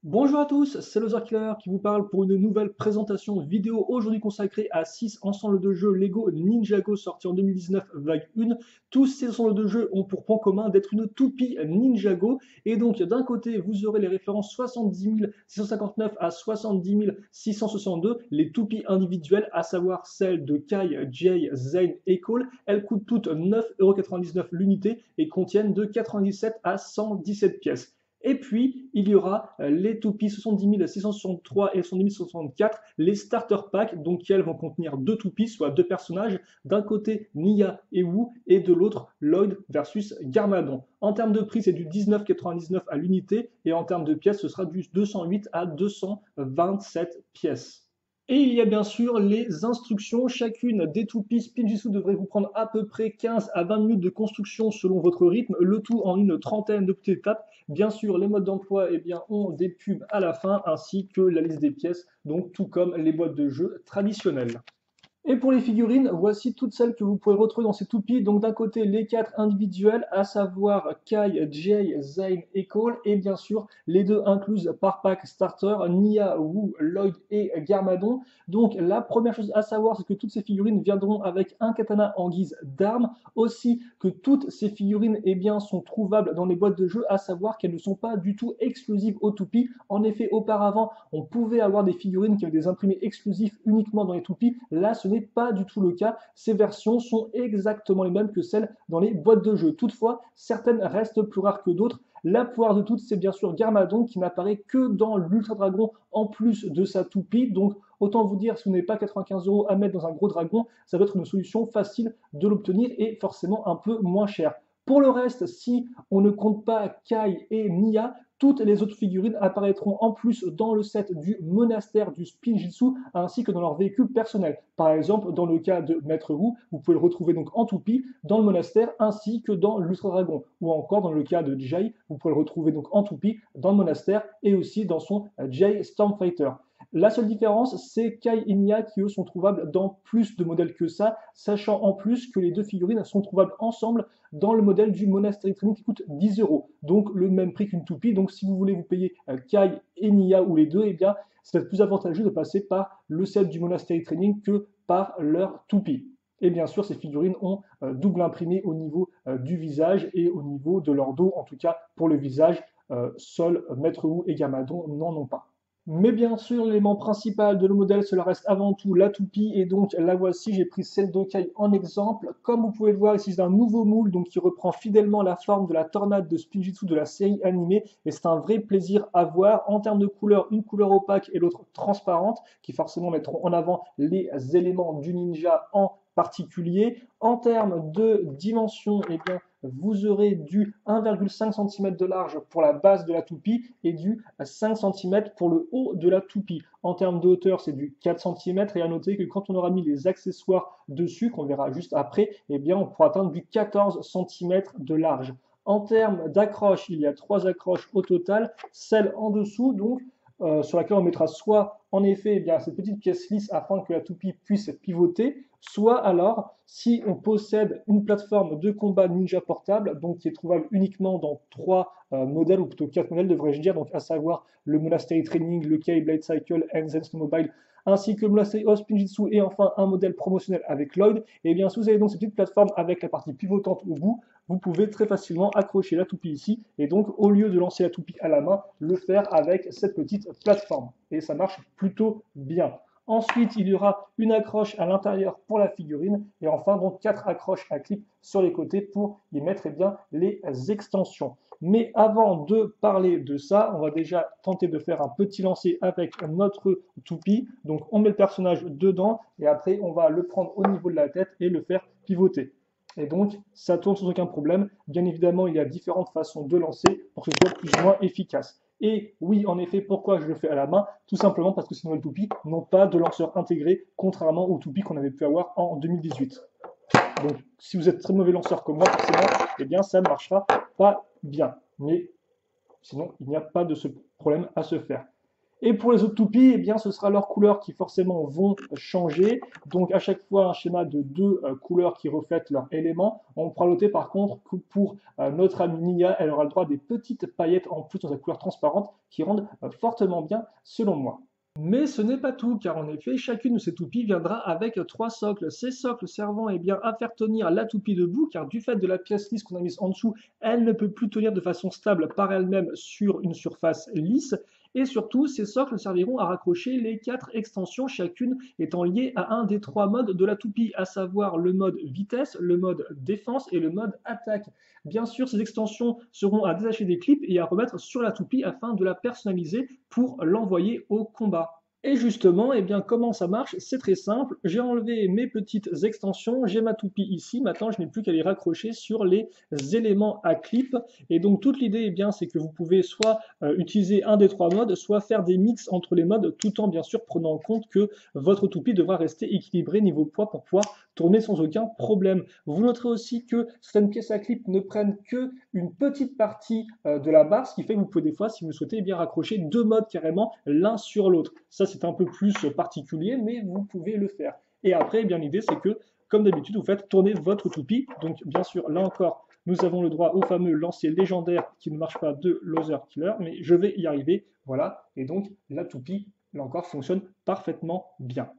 Bonjour à tous, c'est Loser Killer qui vous parle pour une nouvelle présentation vidéo aujourd'hui consacrée à 6 ensembles de jeux Lego Ninjago sortis en 2019 vague 1. Tous ces ensembles de jeux ont pour point commun d'être une toupie Ninjago et donc d'un côté vous aurez les références 70 659 à 70 662, les toupies individuelles à savoir celles de Kai, Jay, Zane et Cole. Elles coûtent toutes 9,99€ l'unité et contiennent de 97 à 117 pièces. Et puis, il y aura les toupies 70 663 et 70 664, les starter packs, donc qui elles vont contenir deux toupies, soit deux personnages, d'un côté Nia et Wu, et de l'autre Lloyd versus Garmadon. En termes de prix, c'est du 19,99 à l'unité, et en termes de pièces, ce sera du 208 à 227 pièces. Et il y a bien sûr les instructions. Chacune des toupies Spinjitzu devrait vous prendre à peu près 15 à 20 minutes de construction selon votre rythme, le tout en une trentaine de petites étapes. Bien sûr, les modes d'emploi ont des pubs à la fin ainsi que la liste des pièces, donc tout comme les boîtes de jeux traditionnelles. Et pour les figurines, voici toutes celles que vous pouvez retrouver dans ces toupies. Donc d'un côté, les quatre individuelles, à savoir Kai, Jay, Zane et Cole. Et bien sûr, les deux incluses par pack starter, Nia, Wu, Lloyd et Garmadon. Donc la première chose à savoir, c'est que toutes ces figurines viendront avec un katana en guise d'arme. Aussi que toutes ces figurines sont trouvables dans les boîtes de jeu, à savoir qu'elles ne sont pas du tout exclusives aux toupies. En effet, auparavant, on pouvait avoir des figurines qui avaient des imprimés exclusifs uniquement dans les toupies. Là, ce n'est pas du tout le cas. Ces versions sont exactement les mêmes que celles dans les boîtes de jeu. Toutefois, certaines restent plus rares que d'autres. La poire de toutes, c'est bien sûr Garmadon qui n'apparaît que dans l'Ultra Dragon en plus de sa toupie. Donc, autant vous dire, si vous n'avez pas 95€ à mettre dans un gros dragon, ça doit être une solution facile de l'obtenir et forcément un peu moins cher. Pour le reste, si on ne compte pas Kai et Nia, toutes les autres figurines apparaîtront en plus dans le set du monastère du Spinjitzu ainsi que dans leur véhicule personnel. Par exemple, dans le cas de Maître Wu, vous pouvez le retrouver donc en toupie dans le monastère ainsi que dans l'Ultra Dragon. Ou encore dans le cas de Jay, vous pouvez le retrouver donc en toupie dans le monastère et aussi dans son Jay Stormfighter. La seule différence, c'est Kai et Nia qui eux sont trouvables dans plus de modèles que ça, sachant en plus que les deux figurines sont trouvables ensemble dans le modèle du Monastery Training qui coûte 10€, donc le même prix qu'une toupie. Donc si vous voulez vous payer Kai et Nia ou les deux, c'est plus avantageux de passer par le set du Monastery Training que par leur toupie. Et bien sûr, ces figurines ont double imprimé au niveau du visage et au niveau de leur dos, en tout cas pour le visage, seuls Maître Wu et Garmadon n'en ont pas. Mais bien sûr, l'élément principal de le modèle, cela reste avant tout la toupie, et donc la voici, j'ai pris celle d'Okai en exemple. Comme vous pouvez le voir, ici c'est un nouveau moule donc qui reprend fidèlement la forme de la tornade de Spinjitzu de la série animée, et c'est un vrai plaisir à voir. En termes de couleur, une couleur opaque et l'autre transparente, qui forcément mettront en avant les éléments du ninja en particulier. En termes de dimension, vous aurez du 1,5 cm de large pour la base de la toupie et du 5 cm pour le haut de la toupie. En termes de hauteur, c'est du 4 cm et à noter que quand on aura mis les accessoires dessus, qu'on verra juste après, on pourra atteindre du 14 cm de large. En termes d'accroche, il y a 3 accroches au total, celle en dessous donc sur laquelle on mettra soit en effet cette petite pièce lisse afin que la toupie puisse pivoter, soit alors si on possède une plateforme de combat ninja portable, donc qui est trouvable uniquement dans 3 modèles, ou plutôt 4 modèles devrais-je dire, donc à savoir le Monastery Training, le K-Blade Cycle, Zen Snowmobile, ainsi que le Monastery of Spinjitzu et enfin un modèle promotionnel avec Lloyd. Et bien si vous avez donc cette petite plateforme avec la partie pivotante au bout, vous pouvez très facilement accrocher la toupie ici et donc au lieu de lancer la toupie à la main, le faire avec cette petite plateforme. Et ça marche plutôt bien. Ensuite, il y aura une accroche à l'intérieur pour la figurine et enfin donc 4 accroches à clip sur les côtés pour y mettre les extensions. Mais avant de parler de ça, on va déjà tenter de faire un petit lancer avec notre toupie. Donc on met le personnage dedans et après on va le prendre au niveau de la tête et le faire pivoter. Et donc, ça tourne sans aucun problème. Bien évidemment, il y a différentes façons de lancer pour que ce soit plus ou moins efficace. Et oui, en effet, pourquoi je le fais à la main? Tout simplement parce que ces nouvelles toupies n'ont pas de lanceur intégré, contrairement aux toupies qu'on avait pu avoir en 2018. Donc, si vous êtes très mauvais lanceur comme moi, forcément, ça ne marchera pas bien. Mais sinon, il n'y a pas de ce problème à se faire. Et pour les autres toupies, eh bien, ce sera leurs couleurs qui forcément vont changer. Donc à chaque fois un schéma de deux couleurs qui reflètent leurs éléments. On pourra noter par contre que pour notre amie Nia, elle aura le droit à des petites paillettes en plus dans sa couleur transparente qui rendent fortement bien selon moi. Mais ce n'est pas tout, car en effet, chacune de ces toupies viendra avec trois socles. Ces socles servant eh bien, à faire tenir la toupie debout, car du fait de la pièce lisse qu'on a mise en dessous, elle ne peut plus tenir de façon stable par elle-même sur une surface lisse. Et surtout, ces socles serviront à raccrocher les quatre extensions, chacune étant liée à un des trois modes de la toupie, à savoir le mode vitesse, le mode défense et le mode attaque. Bien sûr, ces extensions seront à détacher des clips et à remettre sur la toupie afin de la personnaliser pour l'envoyer au combat. Et justement, eh bien, comment ça marche? C'est très simple. J'ai enlevé mes petites extensions, j'ai ma toupie ici. Maintenant, je n'ai plus qu'à les raccrocher sur les éléments à clip. Et donc, toute l'idée, eh bien, c'est que vous pouvez soit utiliser un des trois modes, soit faire des mix entre les modes, tout en bien sûr prenant en compte que votre toupie devra rester équilibrée niveau poids pour pouvoir tourner sans aucun problème. Vous noterez aussi que certaines pièces à clip ne prennent que une petite partie de la barre, ce qui fait que vous pouvez des fois, si vous souhaitez, eh bien raccrocher deux modes carrément l'un sur l'autre. Ça, c'est un peu plus particulier, mais vous pouvez le faire. Et après, eh bien l'idée, c'est que, comme d'habitude, vous faites tourner votre toupie. Donc, bien sûr, là encore, nous avons le droit au fameux lancer légendaire qui ne marche pas de Loser Killer, mais je vais y arriver. Voilà. Et donc, la toupie, là encore, fonctionne parfaitement bien.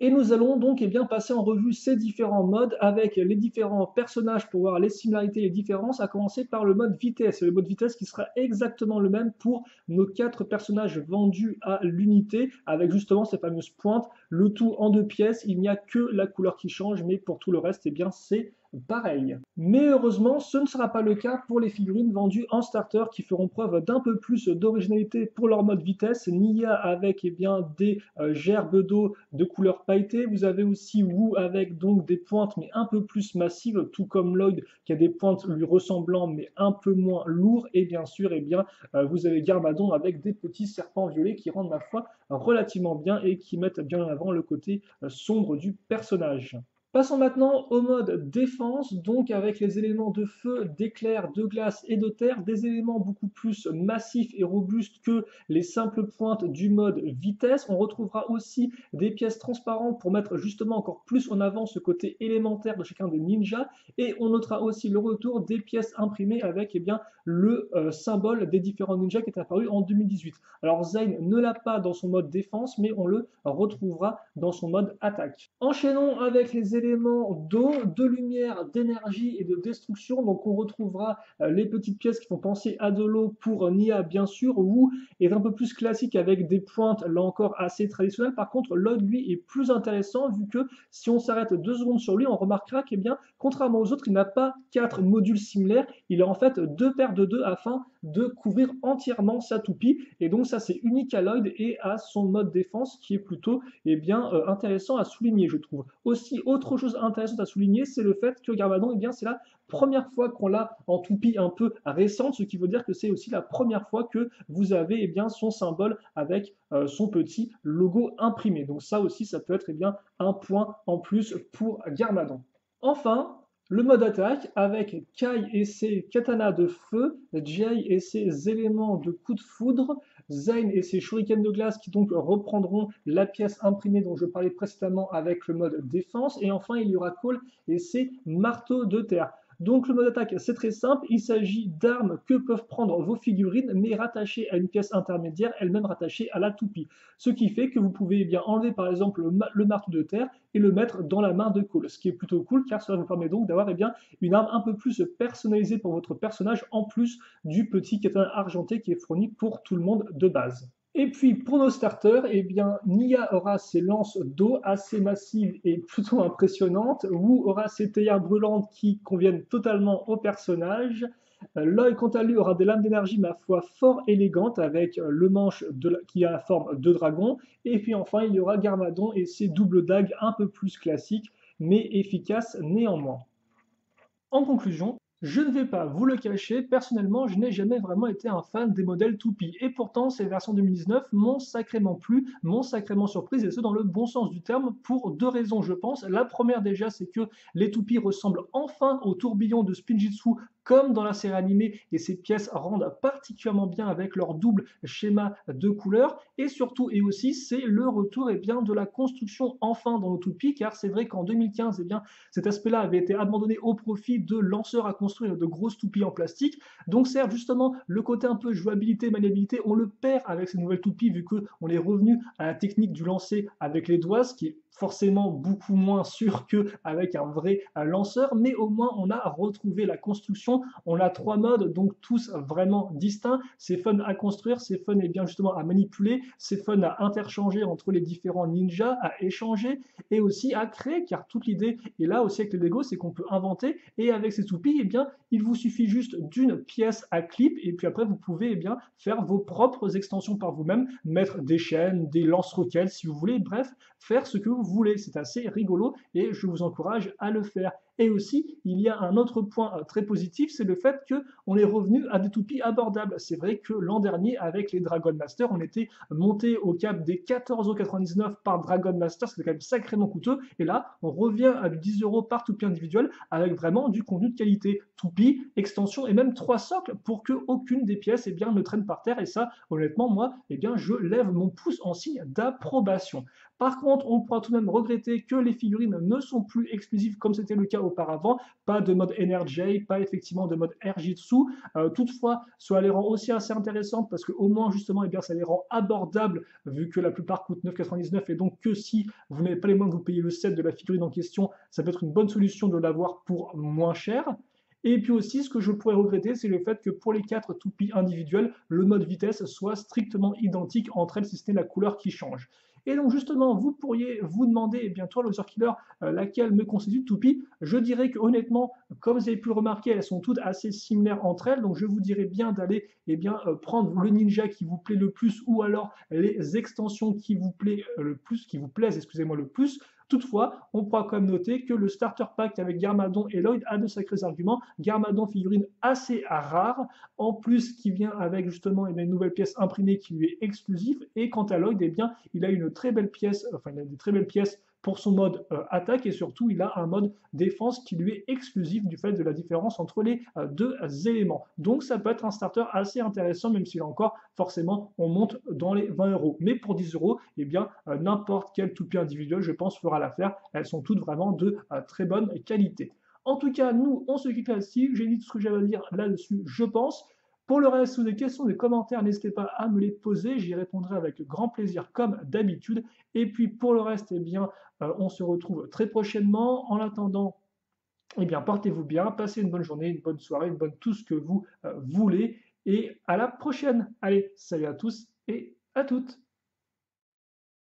Et nous allons donc eh bien, passer en revue ces différents modes avec les différents personnages pour voir les similarités et les différences, à commencer par le mode vitesse. Le mode vitesse qui sera exactement le même pour nos quatre personnages vendus à l'unité, avec justement ces fameuses pointes, le tout en deux pièces. Il n'y a que la couleur qui change, mais pour tout le reste, eh bien, c'est pareil. Mais heureusement, ce ne sera pas le cas pour les figurines vendues en starter qui feront preuve d'un peu plus d'originalité pour leur mode vitesse. Nia avec eh bien, des gerbes d'eau de couleur pailletée. Vous avez aussi Wu avec donc des pointes mais un peu plus massives, tout comme Lloyd qui a des pointes lui ressemblant mais un peu moins lourds. Et bien sûr, eh bien, vous avez Garmadon avec des petits serpents violets qui rendent ma foi relativement bien et qui mettent bien en avant le côté sombre du personnage. Passons maintenant au mode défense, donc avec les éléments de feu, d'éclair, de glace et de terre, des éléments beaucoup plus massifs et robustes que les simples pointes du mode vitesse. On retrouvera aussi des pièces transparentes pour mettre justement encore plus en avant ce côté élémentaire de chacun des ninjas. Et on notera aussi le retour des pièces imprimées avec eh bien, le symbole des différents ninjas qui est apparu en 2018. Alors Zayn ne l'a pas dans son mode défense, mais on le retrouvera dans son mode attaque. Enchaînons avec les éléments d'eau, de lumière, d'énergie et de destruction. Donc on retrouvera les petites pièces qui font penser à de l'eau pour Nia bien sûr. Wu est un peu plus classique avec des pointes là encore assez traditionnelles. Par contre Lloyd lui est plus intéressant vu que si on s'arrête 2 secondes sur lui, on remarquera qu'eh bien contrairement aux autres, il n'a pas 4 modules similaires. Il a en fait 2 paires de 2 afin de couvrir entièrement sa toupie. Et donc ça c'est unique à Lloyd et à son mode défense qui est plutôt eh bien, intéressant à souligner je trouve. Aussi autre chose intéressante à souligner, c'est le fait que Garmadon, eh bien, c'est la première fois qu'on l'a en toupie un peu récente, ce qui veut dire que c'est aussi la première fois que vous avez eh bien, son symbole avec son petit logo imprimé. Donc ça aussi, ça peut être eh bien, un point en plus pour Garmadon. Enfin, le mode attaque avec Kai et ses katanas de feu, Jay et ses éléments de coup de foudre, Zayn et ses shurikens de glace qui donc reprendront la pièce imprimée dont je parlais précédemment avec le mode défense. Et enfin, il y aura Cole et ses marteaux de terre. Donc le mode attaque, c'est très simple, il s'agit d'armes que peuvent prendre vos figurines, mais rattachées à une pièce intermédiaire, elle-même rattachée à la toupie. Ce qui fait que vous pouvez eh bien enlever par exemple le marteau de terre et le mettre dans la main de Cole, ce qui est plutôt cool car cela vous permet donc d'avoir eh bien, une arme un peu plus personnalisée pour votre personnage en plus du petit katana argenté qui est fourni pour tout le monde de base. Et puis pour nos starters, eh bien, Nia aura ses lances d'eau assez massives et plutôt impressionnantes. Wu aura ses théières brûlantes qui conviennent totalement au personnage. Lloyd, quant à lui, aura des lames d'énergie, ma foi, fort élégantes avec le manche qui a la forme de dragon. Et puis enfin, il y aura Garmadon et ses doubles dagues un peu plus classiques, mais efficaces néanmoins. En conclusion, je ne vais pas vous le cacher, personnellement, je n'ai jamais vraiment été un fan des modèles toupie. Et pourtant, ces versions 2019 m'ont sacrément plu, m'ont sacrément surprise, et ce dans le bon sens du terme, pour 2 raisons, je pense. La première déjà, c'est que les toupies ressemblent enfin au tourbillon de Spinjitzu comme dans la série animée, et ces pièces rendent particulièrement bien avec leur double schéma de couleurs. Et surtout, et aussi, c'est le retour bien, de la construction enfin dans l'Utopie, car c'est vrai qu'en 2015, bien, cet aspect-là avait été abandonné au profit de lanceurs à construire de grosses toupies en plastique. Donc certes, justement, le côté un peu jouabilité, maniabilité, on le perd avec ces nouvelles toupies, vu qu'on est revenu à la technique du lancer avec les doigts, ce qui est forcément beaucoup moins sûr qu'avec un vrai lanceur, mais au moins on a retrouvé la construction. On a 3 modes, donc tous vraiment distincts. C'est fun à construire, c'est fun et bien justement à manipuler, c'est fun à interchanger entre les différents ninjas, à échanger et aussi à créer, car toute l'idée est là aussi avec les Lego, c'est qu'on peut inventer, et avec ces toupies, eh bien, il vous suffit juste d'une pièce à clip, et puis après vous pouvez bien faire vos propres extensions par vous-même, mettre des chaînes, des lance-roquettes si vous voulez, bref, faire ce que vous voulez. C'est assez rigolo et je vous encourage à le faire. Et aussi, il y a un autre point très positif, c'est le fait qu'on est revenu à des toupies abordables. C'est vrai que l'an dernier, avec les Dragon Master, on était monté au cap des 14,99 € par Dragon Master, c'était quand même sacrément coûteux. Et là, on revient à du 10 € par toupie individuelle avec vraiment du contenu de qualité. Toupie, extension et même 3 socles pour qu'aucune des pièces bien, ne traîne par terre. Et ça, honnêtement, moi, bien, je lève mon pouce en signe d'approbation. Par contre, on pourra tout de même regretter que les figurines ne sont plus exclusives comme c'était le cas auparavant. Pas de mode Energy, pas effectivement de mode Airjitsu. Toutefois, cela les rend aussi assez intéressantes parce qu'au moins, justement, bien, ça les rend abordables vu que la plupart coûtent 9,99 € et donc que si vous n'avez pas les moyens de vous payer le set de la figurine en question, ça peut être une bonne solution de l'avoir pour moins cher. Et puis aussi, ce que je pourrais regretter, c'est le fait que pour les 4 toupies individuelles, le mode vitesse soit strictement identique entre elles, si ce n'est la couleur qui change. Et donc justement, vous pourriez vous demander, eh bien toi, Loser Killer, laquelle me constitue de toupie. Je dirais que honnêtement, comme vous avez pu le remarquer, elles sont toutes assez similaires entre elles. Donc je vous dirais bien d'aller prendre le ninja qui vous plaît le plus, ou alors les extensions qui vous plaisent le plus, qui vous plaisent, excusez-moi, le plus. Toutefois, on pourra quand même noter que le starter pack avec Garmadon et Lloyd a de sacrés arguments. Garmadon, figurine assez rare, en plus qui vient avec justement une nouvelle pièce imprimée qui lui est exclusive. Et quant à Lloyd, eh bien, il a une très belle pièce, enfin il a des très belles pièces pour son mode attaque, et surtout il a un mode défense qui lui est exclusif du fait de la différence entre les deux éléments. Donc ça peut être un starter assez intéressant, même si là encore forcément on monte dans les 20 €. Mais pour 10 €, eh bien n'importe quelle toupie individuelle, je pense, fera l'affaire. Elles sont toutes vraiment de très bonne qualité. En tout cas, nous, on se quitte là-dessus. J'ai dit tout ce que j'avais à dire là-dessus, je pense. Pour le reste, si vous avez des questions, des commentaires, n'hésitez pas à me les poser. J'y répondrai avec grand plaisir, comme d'habitude. Et puis, pour le reste, eh bien, on se retrouve très prochainement. En attendant, eh bien, portez-vous bien, passez une bonne journée, une bonne soirée, une bonne tout ce que vous voulez. Et à la prochaine. Allez, salut à tous et à toutes.